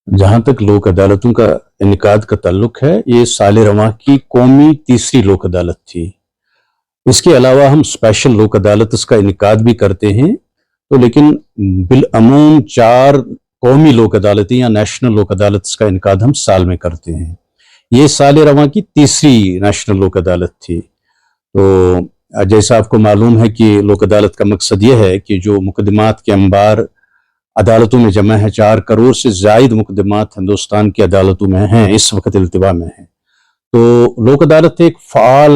जहाँ तक लोक अदालतों का इनेकाद का ताल्लुक है, ये साल रवां की कौमी तीसरी लोक अदालत थी। इसके अलावा हम स्पेशल लोक अदालत का इनेकाद भी करते हैं, तो लेकिन बिलअमूम 4 कौमी लोक अदालतें या नेशनल लोक अदालत का इनेकाद हम साल में करते हैं। ये साल रवां की तीसरी नेशनल लोक अदालत थी। तो जैसा आपको मालूम है कि लोक अदालत का मकसद ये है कि जो मुकदमात के अंबार अदालतों में जमा है, 4 करोड़ से ज़ायद मुकदमात हिंदुस्तान की अदालतों में हैं, इस वक्त इल्तिवा में हैं। तो लोक अदालत एक फ़ाल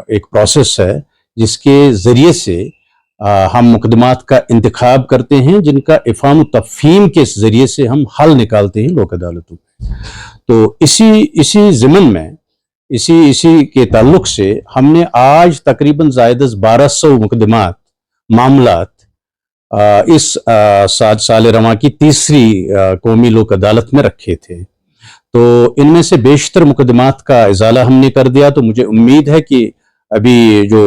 एक प्रोसेस है जिसके ज़रिए से हम मुकदमात का इंतखाब करते हैं, जिनका इफ़ाम तफ़हीम के ज़रिए से हम हल निकालते हैं लोक अदालतों में। तो इसी ज़िमन में इसी के ताल्लुक से हमने आज तकरीबन ज़ायद 1200 मुकदमात मामलात इस साल रवां की तीसरी कौमी लोक अदालत में रखे थे। तो इनमें से बेशतर मुकदमात का इजाला हमने कर दिया। तो मुझे उम्मीद है कि अभी जो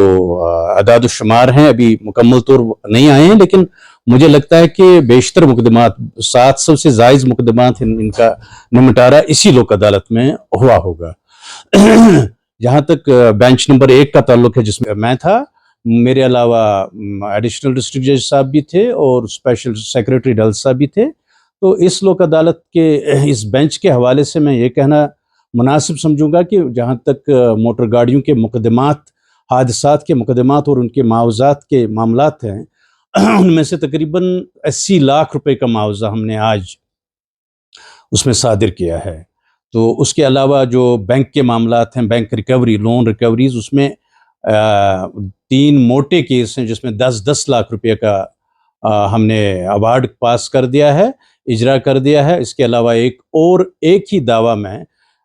अदाद शुमार हैं अभी मुकम्मल तौर नहीं आए हैं, लेकिन मुझे लगता है कि बेशतर मुकदमात 700 से जायद मुकदमात इनका निमटारा इसी लोक अदालत में हुआ होगा। जहाँ तक बेंच नंबर 1 का ताल्लुक है, जिसमें मैं था, मेरे अलावा एडिशनल डिस्ट्रिक्ट जज साहब भी थे और स्पेशल सेक्रेटरी डल साहब भी थे। तो इस लोक अदालत के इस बेंच के हवाले से मैं ये कहना मुनासिब समझूंगा कि जहाँ तक मोटर गाड़ियों के मुकदमात, हादसात के मुकदमात और उनके मुआवजात के मामलात हैं, उनमें से तकरीबन 80 लाख रुपए का मुआवजा हमने आज उसमें सादिर किया है। तो उसके अलावा जो बैंक के मामलात हैं, बैंक रिकवरी, लोन रिकवरीज, उसमें 3 मोटे केस हैं जिसमें 10-10 लाख रुपए का हमने अवार्ड पास कर दिया है, इजरा कर दिया है। इसके अलावा एक ही दावा में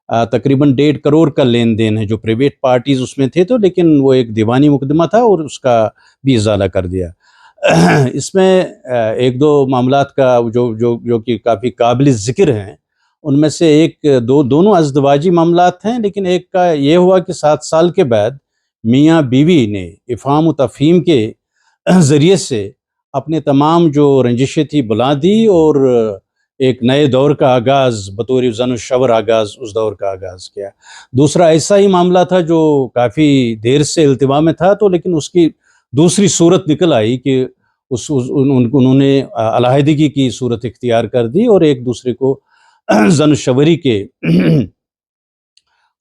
तकरीबन 1.5 करोड़ का लेन देन है, जो प्राइवेट पार्टीज उसमें थे, तो लेकिन वो एक दीवानी मुकदमा था और उसका भी इजाला कर दिया। इसमें एक दो मामलात का जो कि काफ़ी काबिल ज़िक्र हैं, उनमें से दोनों अज़दवाजी मामलात हैं, लेकिन एक का ये हुआ कि 7 साल के बाद मियाँ बीवी ने इफ़हाम व तफ़हीम के ज़रिए से अपने तमाम जो रंजिशें थी भुला दी और एक नए दौर का आगाज़ बतौर ज़न शवर आगाज़ उस दौर का आगाज़ किया। दूसरा ऐसा ही मामला था जो काफ़ी देर से इल्तिवा में था, तो लेकिन उसकी दूसरी सूरत निकल आई कि उन्होंने अलहदगी की सूरत इख्तियार कर दी और एक दूसरे को ज़न शवरी के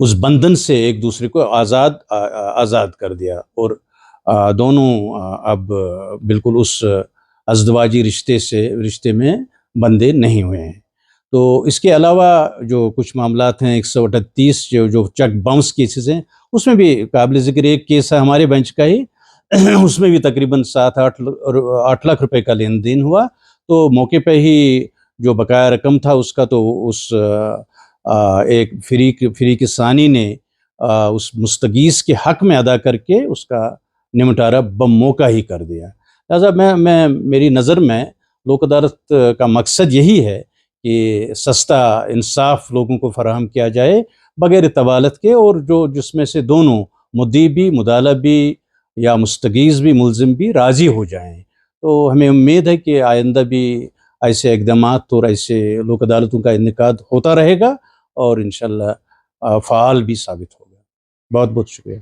उस बंधन से एक दूसरे को आज़ाद कर दिया और दोनों अब बिल्कुल उस अज़दवाजी रिश्ते में बंधे नहीं हुए हैं। तो इसके अलावा जो कुछ मामलात हैं, 138 जो चेक बाउंस केसेस हैं, उसमें भी काबिल ज़िक्र एक केस है हमारे बेंच का ही, उसमें भी तकरीबन 7-8 लाख रुपए का लेन देन हुआ। तो मौके पे ही जो बकाया रकम था उसका, तो उस एक फरीक सानी ने उस मुस्तगीस के हक में अदा करके उसका निमटारा बमौका ही कर दिया। लिहाजा मैं मेरी नज़र में लोक अदालत का मकसद यही है कि सस्ता इंसाफ लोगों को फराहम किया जाए बगैर तवालत के, और जिसमें से दोनों मुद्दी भी, मुदाला भी या मुस्तगीज़ भी, मुलजिम भी राज़ी हो जाएं। तो हमें उम्मीद है कि आइंदा भी ऐसे इक़दामात और ऐसे लोक अदालतों का इनेकाद होता रहेगा और इंशाअल्लाह फ़ाल भी साबित होगा। बहुत बहुत शुक्रिया।